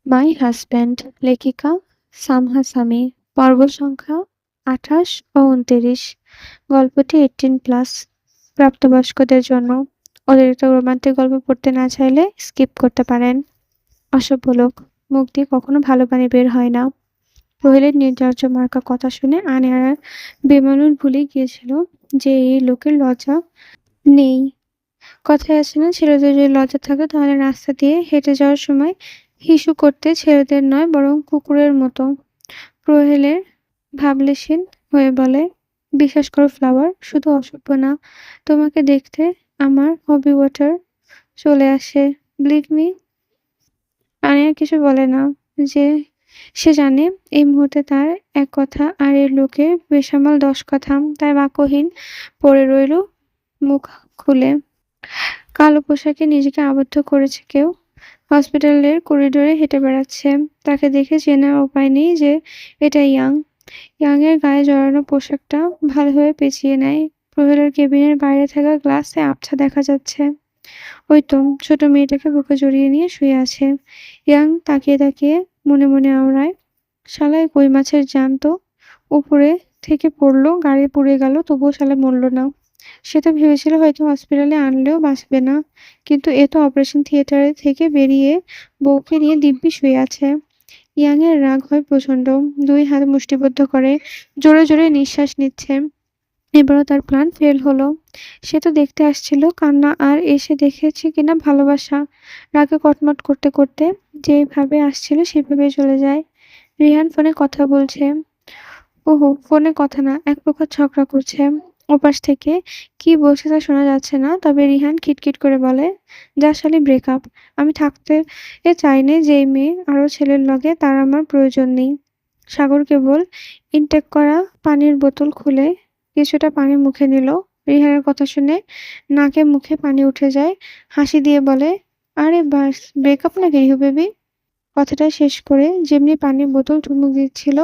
My husband লেখিকা সামহা সামি পর্ব সংখ্যা ২৮ ও ২৯। গল্পটি 18+ প্রাপ্তবয়স্কদের জন্য। অতিরিক্ত রোমান্টিক গল্প পড়তে না চাইলে স্কিপ করতে পারেন। অসভ্য লোক, মুখ দিয়ে কখনো ভালো পানি বের হয় না। রহিলের নির্লজ্জ মার্কা কথা শুনে আনিয়ার বেমালুম ভুলে গিয়েছিল যে এই লোকের লজ্জা নেই। কথায় আছে না, ছেলেদের যদি লজ্জা থাকে তাহলে রাস্তা দিয়ে হেঁটে যাওয়ার সময় হিসু করতে ছেলেদের নয় বরং কুকুরের মতো। প্রহেলের ভাবলেশীন হয়ে বলে, বিশ্বাস করো ফ্লাওয়ার, শুধু অসভ্য না, তোমাকে দেখতে আমার হবি ওয়াটার চলে আসে। Believe me. আনিয়া কিছু বলে না, যে সে জানে এই মুহূর্তে তার এক কথা আর এর লোকের বেসামাল 10 কথা, তাই বাক্যহীন পড়ে রইল মুখ খুলে। কালো পোশাকে নিজেকে আবদ্ধ করেছে কেউ, হসপিটালের করিডোরে হেঁটে বেড়াচ্ছে। তাকে দেখে চেনার উপায় নেই যে এটা ইয়াং। ইয়াংয়ের গায়ে জড়ানো পোশাকটা ভালোভাবে পেঁচিয়ে নেয়। প্রহেলের কেবিনের বাইরে থাকা গ্লাসে আবছা দেখা যাচ্ছে। ওই তো ছোট মেয়েটাকে বুকে জড়িয়ে নিয়ে শুয়ে আছে। ইয়াং তাকিয়ে তাকিয়ে মনে মনে আওড়ায়, শালায় কই মাছের জান তো, উপরে থেকে পড়লো, গাড়ি পুড়ে গেল, তবুও শালা মরল না। সে তো ভেবেছিল হয়তো হসপিটালে আনলেও বাঁচবে না, কিন্তু এ তো অপারেশন থিয়েটারে থেকে বেরিয়ে বউকে নিয়ে দিব্যি শুয়ে আছে। ইয়াংয়ের রাগ হয় প্রচণ্ড, 2 হাত মুষ্টিবদ্ধ করে জোরে জোরে নিঃশ্বাস নিচ্ছে। এবারও তার প্ল্যান ফেল হলো। সে তো দেখতে আসছিল কান্না, আর এসে দেখেছে কিনা ভালোবাসা। রাগে কটমট করতে করতে যেভাবে আসছিল সেভাবেই চলে যায়। রিহান ফোনে কথা বলছে। ওহো, ফোনে কথা না, এক প্রকার ঝগড়া করছে। ওপাশ থেকে কি বলছে তা শোনা যাচ্ছে না, তবে রিহান খিটখিট করে বলে, যা শালি ব্রেকআপ। আমি থাকতে চাই নে যেই মেয়ে আরো ছেলের লগে, তার আমার প্রয়োজন নেই। সাগর কেবল ইনটেক করা পানির বোতল খুলে কিছুটা পানি মুখে নিল। রিহানের কথা শুনে নাকে মুখে পানি উঠে যায়। হাসি দিয়ে বলে, আরে বাস, ব্রেকআপ নাকি রিহু বেবি? কথাটা শেষ করে যেমনি পানির বোতল চুমুক দিচ্ছিল,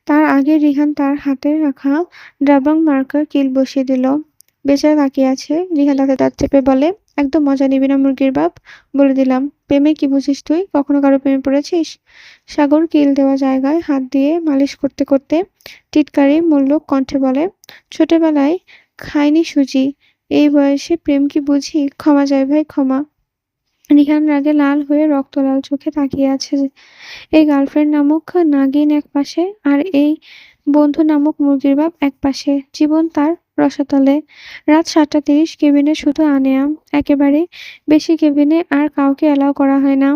তার আগে রিহান তার হাতে রাখা ড্রাবং মার্কার কিল বসিয়ে দিল। বেচারা তাকিয়ে আছে। রিহান দাঁতে দাঁত চেপে বলে, একদম মজা নিবি না মুরগির বাপ, বলে দিলাম। প্রেমে কি বুঝিস তুই? কখনো কারো প্রেমে পড়েছিস? সাগর কিল দেওয়া জায়গায় হাত দিয়ে মালিশ করতে করতে টিটকারি মূল্যক কণ্ঠে বলে, ছোটবেলায় খাইনি সুজি, এই বয়সে প্রেম কি বুঝি? ক্ষমা চাই ভাই, ক্ষমা। রিহান রাগে লাল হয়ে রক্তলাল চোখে তাকিয়ে আছে। এই গার্লফ্রেন্ড নামক নাগিন এক পাশে, আর এই বন্ধু নামক মুরগির বাপ এক পাশে। জীবন তার রসাতলে। রাত 7:30। কেবিনে শুধু আনেয়া, একেবারে বেশি কেবিনে আর কাউকে অ্যালাউ করা হয় না।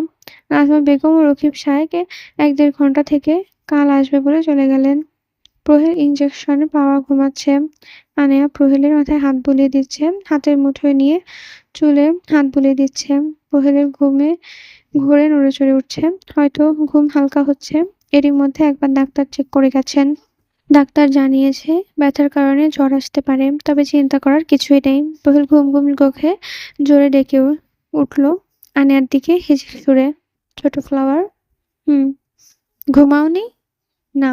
নাজমা বেগম ও রকিব সাহেব 1-1.5 ঘন্টা থেকে কাল আসবে বলে চলে গেলেন। প্রহেল ইঞ্জেকশনে পাওয়া ঘুমাচ্ছে। আনেয়া প্রহেলের মাথায় হাত বুলিয়ে দিচ্ছে, হাতের মুঠোয় নিয়ে চুলে হাত বুলিয়ে দিচ্ছে। প্রহেলের ঘোরে নড়েচড়ে উঠছে। হয়তো ঘুম হালকা হচ্ছে। এরই মধ্যে একবার ডাক্তার চেক করে গেছেন। ডাক্তার জানিয়েছে ব্যথার কারণে জ্বর আসতে পারে, তবে চিন্তা করার কিছুই নেই। প্রহেল ঘুম ঘুম চোখে জোরে ডেকে উঠল আনেয়ার দিকে হেসে সুরে, ছোট ফ্লাওয়ার। হুম। ঘুমাওনি? না।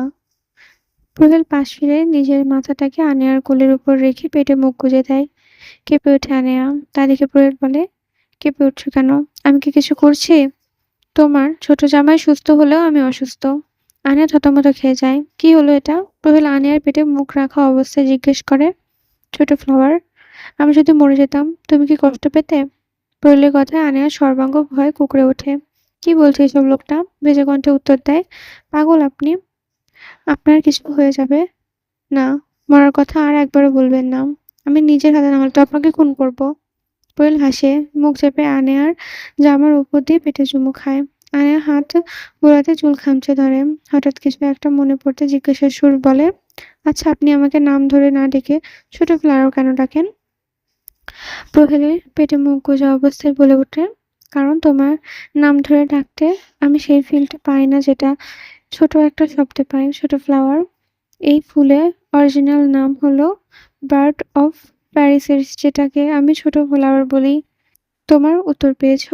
প্রহেল পাশ ফিরে নিজের মাথাটাকে আনেয়ার কোলের উপর রেখে পেটে মুখ গুজে দেয়। কেঁপে ওঠে আনেয়া। তা দেখে প্রহেল বলে, কেঁপে উঠছো কেন? আমি কি কিছু করছি? তোমার ছোট জামাই সুস্থ হলেও আমি অসুস্থ। আনিয়া থতমত খেয়ে যায়। কি হলো এটা? প্রহেল আনিয়ার পেটে মুখ রাখা অবস্থায় জিজ্ঞেস করে। ছোট ফ্লাওয়ার, আমি যদি মরে যেতাম তুমি কি কষ্ট পেতে? প্রহেলের কথায় আনিয়ার সর্বাঙ্গ ভয়ে কুঁকড়ে ওঠে। কি বলছে এসব লোকটা? ভেজে কণ্ঠে উত্তর দেয়, পাগল আপনি, আপনার কিছু হয়ে যাবে না। মরার কথা আর একবারও বলবেন না। আমি নিজের হাতে না হলে তো আপনাকে খুন করব। প্রহেল হাসে, মুখ চেপে আনেয়ার জামার উপর দিয়ে পেটে চুমু খায়। আনেয়া হাত গোড়াতে চুল খামচে ধরে। হঠাৎ কিছু একটা মনে পড়তে জিজ্ঞাসার সুর বলে, আচ্ছা আপনি আমাকে নাম ধরে না ডেকে ছোট ফ্লাওয়ার কেন ডাকেন? প্রহেলের পেটে মুখ গোজা অবস্থায় বলে ওঠে, কারণ তোমার নাম ধরে ডাকতে আমি সেই ফিলটা পাই না যেটা ছোট একটা শব্দে পাই। ছোট ফ্লাওয়ার, এই ফুলের অরিজিনাল নাম হলো বার্ড অফ প্যারিসের, যেটাকে আমি ছোট ফ্লাওয়ার বলি। তোমার উত্তর পেয়েছ?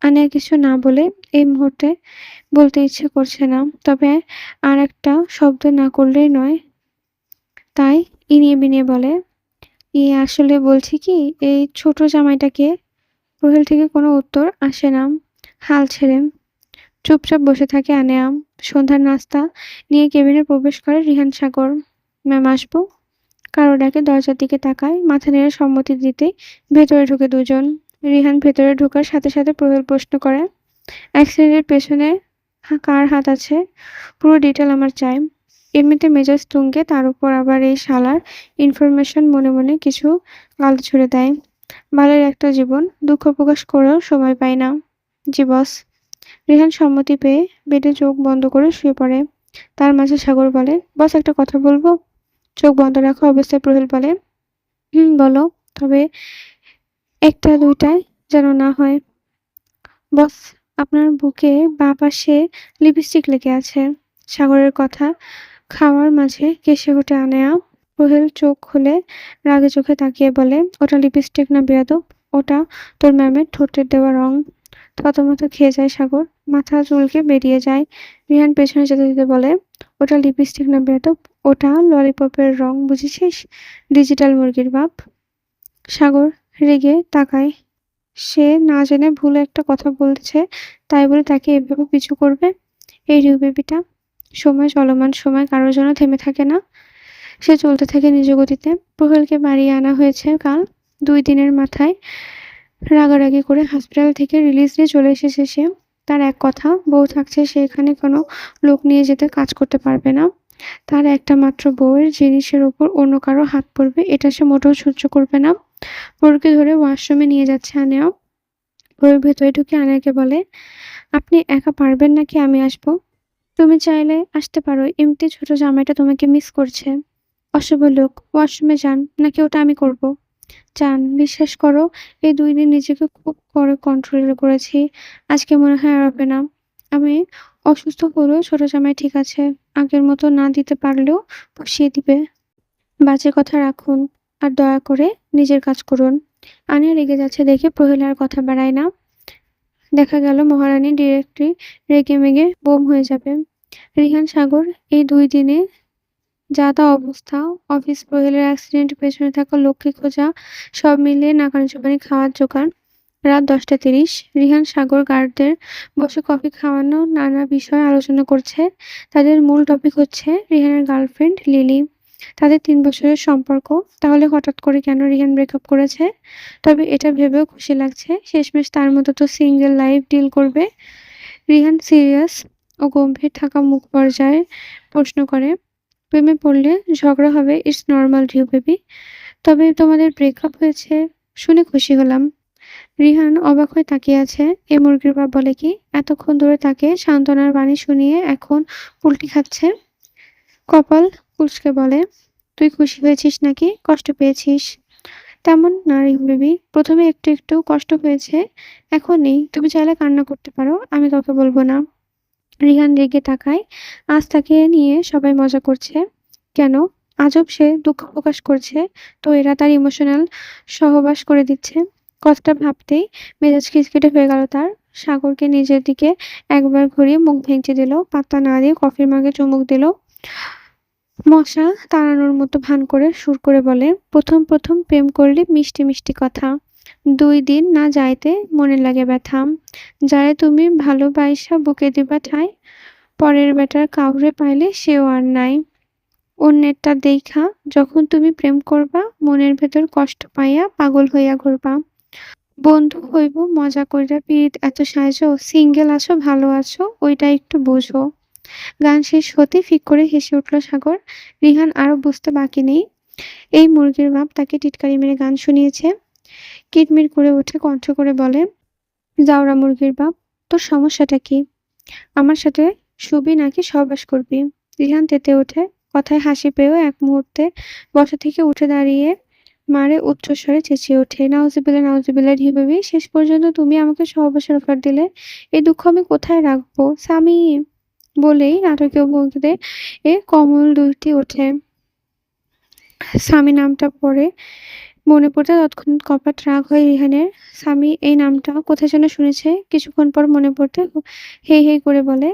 আনিয়া কিছু না বলে এই মুহূর্তে বলতে ইচ্ছে করছে না, তবে আর একটা শব্দ না করলেই নয়, তাই ইনিয়ে বিনিয়ে বলে, আসলে বলছি কি, এই ছোট জামাইটাকে। প্রহেল থেকে কোনো উত্তর আসে না। হাল ছেড়ে চুপচাপ বসে থাকে আনেয়া। সন্ধ্যার নাস্তা নিয়ে কেবিনে প্রবেশ করে রিহান সাগর। ম্যাম আসবো? কারো ডাকে দরজার দিকে তাকায়, মাথা নেড়ে সম্মতি দিতেই ভেতরে ঢুকে দুজন। রিহান ভেতরে ঢোকার সাথে সাথে প্রহেল প্রশ্ন করে, অ্যাক্সিডেন্টের পেছনে কার হাত আছে? পুরো ডিটেল আমার চাই। এমনিতে মেজাজ তুঙ্গে, তার উপর আবার এই শালার ইনফরমেশন। মনে মনে কিছু গাল ছুড়ে দেয়। বালের একটা জীবন, দুঃখ প্রকাশ করেও সময় পায় না। জি বস। রিহান সম্মতি পেয়ে বেডে চোখ বন্ধ করে শুয়ে পড়ে। তার মাঝে সাগর বলে, বস একটা কথা বলবো? চোখ বন্ধ রাখা অবস্থায় প্রহেল বলে, হুম বলো, তবে একটা দুইটায় যেন না হয়। বস, আপনার বুকে বাঁ পাশে লিপস্টিক লেগে আছে। সাগরের কথা খাওয়ার মাঝে কেশে উঠে আনেয়া। সোহেল চোখ খুলে রাগে চোখে তাকিয়ে বলে, ওটা লিপস্টিক না বেয়াদব, ওটা তোর ম্যামের ঠোঁটের দেওয়া রং। থতমত খেয়ে যায় সাগর, মাথা চুলকে বেরিয়ে যায়। রিহান পেছনে যেতে যেতে বলে, ওটা লিপস্টিক না বেয়াদব, ওটা ললিপপের রং, বুঝেছিস? ডিজিটাল মুরগির বাপ। সাগর রেগে তাকায়। সে না জেনে ভুল একটা কথা বলছে, তাই বলে তাকে এভাবে পিছু করবে? এই রিউ বেবিটা। সময় চলমান, সময় কারোর জন্য থেমে থাকে না। সে চলতে থাকে নিজ গতিতে। প্রহেলকে বাড়িয়ে আনা হয়েছে কাল। 2 দিনের মাথায় রাগারাগি করে হসপিটাল থেকে রিলিজ নিয়ে চলে এসেছে সে। তার এক কথা, বউ থাকছে সে এখানে কোনো লোক নিয়ে যেতে কাজ করতে পারবে না। তার একটা মাত্র বউয়ের জিনিসের উপর অন্য কারো হাত পড়বে, এটা সে মোটেও সহ্য করবে না। বউকে ধরে ওয়াশরুমে নিয়ে যাচ্ছে আনেয়া। বউয়ের ভেতরে ঢুকে আনেয়াকে বলে, আপনি একা পারবেন নাকি আমি আসবো? তুমি চাইলে আসতে পারো, এমনিতে ছোট জামাইটা তোমাকে মিস করছে। অশুভ লোক, ওয়াশরুমে যান, নাকি ওটা আমি করব? যান, বিশ্বাস করো, এই 2 দিন নিজেকে খুব করে কন্ট্রোল করেছি। আজকে মনে হয় আর হবে না। আমি অসুস্থ হলেও ছোট জামাই ঠিক আছে। আগের মতো না দিতে পারলেও পুষিয়ে দিবে। বাজে কথা রাখুন, আর দয়া করে নিজের কাজ করুন। আনিয়া রেগে যাচ্ছে দেখে প্রহেল আর কথা বাড়ায় না। দেখা গেল মহারানী ডিরেক্টলি রেগেমেগে বোম হয়ে যাবে। রিহান সাগর এই 2 দিনে যা তা অবস্থা, অফিস, প্রহেলের অ্যাক্সিডেন্টের পেছনে থাকা লোককে খোঁজা, সব মিলিয়ে নাকানি-চুবানি খাওয়ার জোগাড়। রাত 10টা 30। রিহান সাগর গার্ডদের বসে কফি খাওয়ানো, নানা বিষয় আলোচনা করছে। তাদের মূল টপিক হচ্ছে রিহানের গার্লফ্রেন্ড লিলি। তাদের 3 বছরের সম্পর্ক। তাহলে হঠাৎ করে কেন রিহান ব্রেকআপ করেছে? তবে এটা ভেবেও খুশি লাগছে, শেষমেশ তার মতো তো সিঙ্গেল লাইফ ডিল করবে। রিহান সিরিয়াস ও গম্ভীর থাকা মুখ পর্যায়ে প্রশ্ন করে, প্রেমে পড়লে ঝগড়া হবে, ইটস নরমাল রিউ বেবি। তবে তোমাদের ব্রেকআপ হয়েছে শুনে খুশি হলাম। রিহান অবাক হয়ে তাকিয়ে আছে। এ মুরগির বাপ বলে কি? এতক্ষণ ধরে তাকে সান্ত্বনার বাণী শুনিয়ে এখন উল্টি খাচ্ছে। কপাল কুঁচকে বলে, তুই খুশি হয়েছিস নাকি কষ্ট পেয়েছিস? তেমন না রিউ বেবি, প্রথমে একটু একটু কষ্ট হয়েছে, এখন নেই। তুমি চাইলে কান্না করতে পারো, আমি কাউকে বলবো না। রিহান রেগে তাকায়। আজ তাকে নিয়ে সবাই মজা করছে। কেন? আজব সে দুঃখ প্রকাশ করছে, তো এরা তার ইমোশনাল সহবাস করে দিচ্ছে। কথাটা ভাবতেই মেজাজ খিটখিটে হয়ে গেল তার। সাগরকে নিজের দিকে একবার ঘুরিয়ে মুখ ভেঙচি দিল, পাত্তা না দিয়ে কফির মাগে চুমুক দিল। মশা তাড়ানোর মতো ভান করে সুর করে বলে, প্রথম প্রথম প্রেম করলে মিষ্টি মিষ্টি কথা, 2 দিন না যাইতে মনে লাগে ব্যথা। যারে তুমি ভালোবাইসা বুকে দিবা ঠাঁই, পরের বেটার কাউরে পাইলে সেও আর নাই। অন্যেরটা দেইখা যখন তুমি প্রেম করবা, মনের ভেতর কষ্ট পাইয়া পাগল হইয়া ঘুরবা। বন্ধু হইব মজা কইরা, পিরিত এত সাইজো, সিঙ্গেল আছো ভালো আছো, ওইটা একটু বুঝো। গান শেষ হতেই ফিক করে হেসে উঠল সাগর। রিহান আরো বুঝতে বাকি নেই, এই মুরগির বাপ তাকে টিটকারি মেরে গান শুনিয়েছে। কিটমির করে উঠে কণ্ঠ করে বলে, জাউরা মুরগির বাপ, তোর সমস্যাটা কি? আমার সাথে শুবি নাকি সহবাস করবি? রিহান তেতে ওঠে। কথায় হাসি পেয়েও এক মুহূর্তে বসা থেকে উঠে দাঁড়িয়ে মারে উচ্চস্বরে চেঁচিয়ে ওঠে, নাউজুবিল্লাহ নাউজুবিল্লাহ ঢিউ বেবি, শেষ পর্যন্ত তুমি আমাকে সহবাসের অফার দিলে। এই দুঃখ আমি কোথায় রাখবো স্বামী? বলেই নাটকীয় ভঙ্গিতে কমল দুলটি ওঠে। স্বামী নামটা পড়ে মনে পড়তে তৎক্ষণাৎ কপাট রাগ হয় রিহানের। স্বামী এই নামটা কোথায় যেন শুনেছে। কিছুক্ষণ পর মনে পড়তে হেই হেই করে বলে,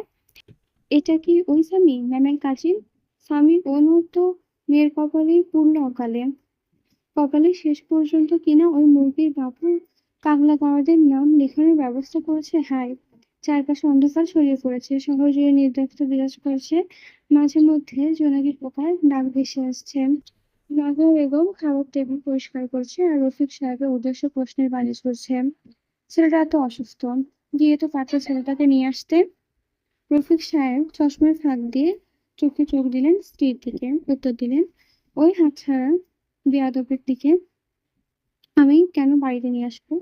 এটা কি ওই স্বামী, ম্যামের কাজিন? স্বামীর অনুর তো মেয়ের কপালেই পূর্ণ অকালে। কপালে শেষ পর্যন্ত কিনা ওই মুরগির বাবু পাগলা গাওয়াদের নাম লেখানোর ব্যবস্থা করেছে। হায়, চারপাশে অন্ধকার ছড়িয়ে পড়েছে, শহর জুড়ে নির্লিপ্ততা বিরাজ করছে। মাঝে মধ্যে জোনাকি পোকার ডাক ভেসে আসছে। নগর বেগম খাবার টেবিল পরিষ্কার করছে আর রফিক সাহেবের উদ্দেশ্য প্রশ্নের বাণী ছুড়ছে। ছেলেটা এত অসুস্থ, গিয়ে তো পারত ছেলেটাকে নিয়ে আসতে। রফিক সাহেব চশমার ফাঁক দিয়ে চোখে চোখ দিলেন, স্ত্রীর দিকে উত্তর দিলেন, ওই হাতছাড়া বেয়াদবের দিকে আমি কেন বাড়িতে নিয়ে আসবো?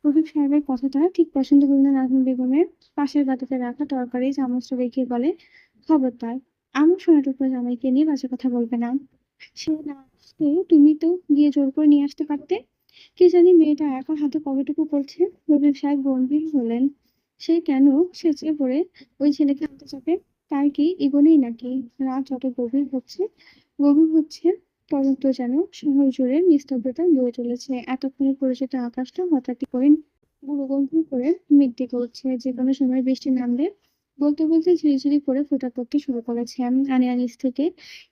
রফিক সাহেবের কথাটা ঠিক পছন্দ করলেন নাজমুল বেগমের। পাশের বাটিতে রাখা তরকারি চামচটা রেখে বলে, খবরদার আমার সোনাটুকু জামাইকে নিয়ে বাজে কথা বলবে না। সে না আসলে তুমি তো গিয়ে জোর করে নিয়ে আসতে পারতে। কি জানি মেয়েটা একা হাতে কতটুকু করছে। রফিক সাহেব গম্ভীর হলেন। সে কেন সেচে পড়ে ওই ছেলেকে আনতে যাবে? তার কি ইগোনেই নাকি? রাত যত গভীর হচ্ছে তদন্ত যেন শহর জুড়ে নিস্তব্ধতা বয়ে চলেছে। এতক্ষণে পরিচিত আকাশটা হঠাৎ করে গুরু গম্ভীর করে মেঘ ডেকে উঠছে। যে কোনো সময় বৃষ্টি নামবে। বলতে বলতে ঝিরিঝিরি করে ফোঁটা পড়তে শুরু করেছে। আনিয়া নিচ থেকে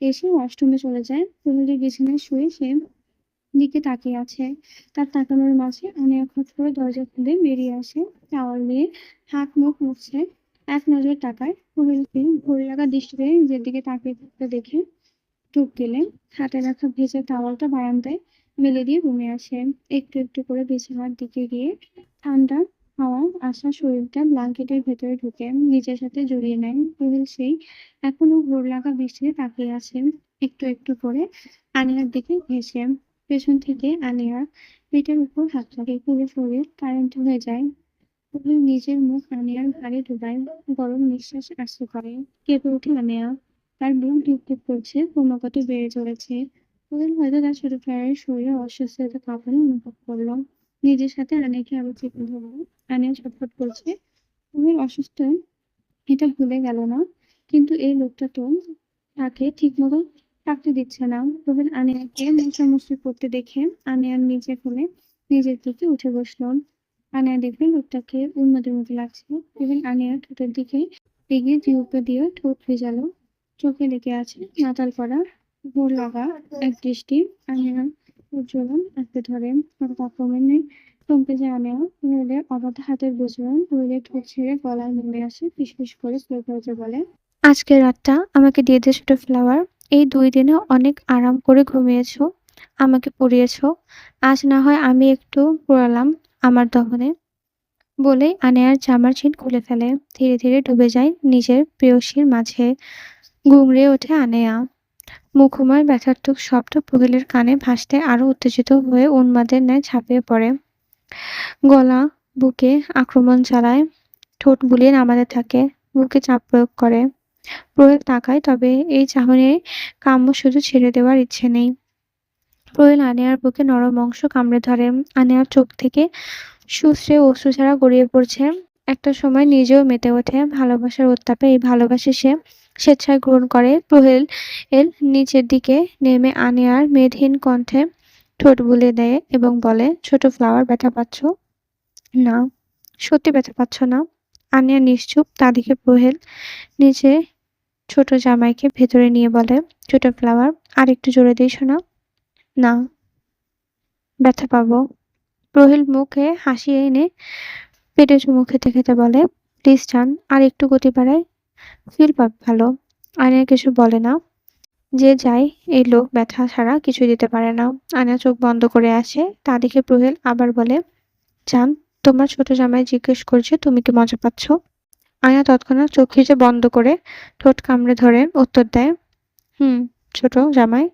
এসে ওয়াশরুমে চলে যায়। প্রহরীর বিছানায় শুয়ে সে দিকে তাকিয়ে আছে। তার তাকানোর মাঝে আনিয়া খট করে দরজা খুলে বেরিয়ে আসে। টাওয়াল নিয়ে হাত মুখ মুছছে। এক নজর তাকায় প্রহরীকে ভরে লাগা দৃষ্টিতে নিজের দিকে তাকিয়ে থাকতে দেখে ঢোক গেলে হাতে রাখা ভেজা টাওয়ালটা বারান্দায় মেলে দিয়ে রুমে আসে। একটু একটু করে বিছানার দিকে গিয়ে ঠান্ডা হাওয়া আসা শরীরটা ব্ল্যাঙ্কেটের ভেতরে ঢুকে নিজের সাথে জড়িয়ে নেয়। রুবেল সেই এখনো ভোর লাগা বৃষ্টিতে তাকিয়ে আছে, একটু একটু করে আনিয়ার দিকে ঘেঁষে। পেছন থেকে আনিয়ার পেটের উপর হাত রাখে, পুরো শরীর কারেন্ট হয়ে যায়। রুবেল নিজের মুখ আনিয়ার ঘাড়ে ঢোকায়, গরম নিঃশ্বাস আসতে করে। কেঁপে ওঠে আনিয়া, তার বুক ধুকপুক করছে, ক্রমাগত বেড়ে চলেছে। রুবেল হয়তো তার ছোট ভাইয়ের শরীরে অস্বস্তিতে কাঁপানো অনুভব করলো। নিজের সাথে আনিয়াকে আরো চেপে ধরলো। আনিয়া ছটফট করছে। রুবেল অসুস্থ এটা ভুলে গেল না, কিন্তু এই লোকটা তো তাকে ঠিক মতো থাকতে দিচ্ছে না। রুবেল আনিয়াকে মোছামুছি করতে দেখে আনিয়ার নিচে ফেলে নিজের দিকে উঠে বসলো। আনিয়া দেখে লোকটাকে উন্মাদের মতো লাগছে। রুবেল আনিয়ার ঠোঁটের দিকে এগিয়ে জিহ্বা দিয়ে ঠোঁট ভেজালো। চোখে লেগে আছে মাতাল করা ভোর লাগা এক দৃষ্টি। আনিয়া উজ্জ্বলন আঁকড়ে ধরে। ক্রমে থমকে যায় আনিয়া। রুবেলের অবাধ হাতের বুঝলেন। রুবেলের ঠোঁট ছেড়ে গলায় নেমে আসে, ফিসফিস করে স্লো ভয়েসে বলে, আজকের রাতটা আমাকে দিয়ে দে ছোট ফ্লাওয়ার। এই 2 দিনে অনেক আরাম করে ঘুমিয়েছো, আমাকে পড়িয়েছো। আজ না হয় আমি একটু পোড়ালাম আমার দহনে। বলেই আনিয়ার জামার চেন খুলে ফেলে। ধীরে ধীরে ডুবে যায় নিজের প্রেয়সীর মাঝে। গুংড়িয়ে ওঠে আনিয়া। মুখময় ব্যথার্থক শব্দ প্রহীলের কানে ভাসতে আরো উত্তেজিত হয়ে উন্মাদের ন্যায় ঝাঁপিয়ে পড়ে। গলা বুকে আক্রমণ চালায়, ঠোঁট বুলিয়ে নামাতে থাকে, বুকে চাপ প্রয়োগ করে। প্রহীল তাকায়, তবে এই চাহনির কাম্য শুধু ছেড়ে দেওয়ার ইচ্ছে নেই। প্রহীল আনিয়ার বুকে নরম অংশ কামড়ে ধরে। আনিয়ার চোখ থেকে সুশ্রে অশ্রুধারা গড়িয়ে পড়ছে। একটা সময় নিজেও মেতে ওঠে ভালোবাসার উত্তাপে। এই ভালোবাসা সে স্বেচ্ছায় গ্রহণ করে। প্রহীল নিচের দিকে নেমে আনিয়ার মেদহীন কণ্ঠে ঠোঁট বুলিয়ে দেয় এবং বলে, ছোট ফ্লাওয়ার, ব্যথা পাচ্ছ? না। সত্যি ব্যথা পাচ্ছ না? আনিয়া নিশ্চুপ। তা দেখে প্রহীল নিজে ছোট জামাইকে ভেতরে নিয়ে বলে, ছোট ফ্লাওয়ার, আর একটু জোরে দিস না। না, ব্যথা পাবো। প্রহীল মুখে হাসি এনে পেটে চুমু খেতে খেতে বলে, প্লিজ জান, আর একটু গতি বাড়াই, ফিল পাবে ভালো। আনিয়া কিছু বলে না। যে যায় এই লোক ব্যথা ছাড়া কিছু দিতে পারে না। আনিয়া চোখ বন্ধ করে আসে। তা দেখে প্রহীল আবার বলে, জান, তোমার ছোট জামাই জিজ্ঞেস করছে তুমি কি মজা পাচ্ছ? আনিয়া তৎক্ষণাৎ চোখ খিচে বন্ধ করে ঠোঁট কামড়ে ধরে উত্তর দেয়, হুম, ছোট জামাই।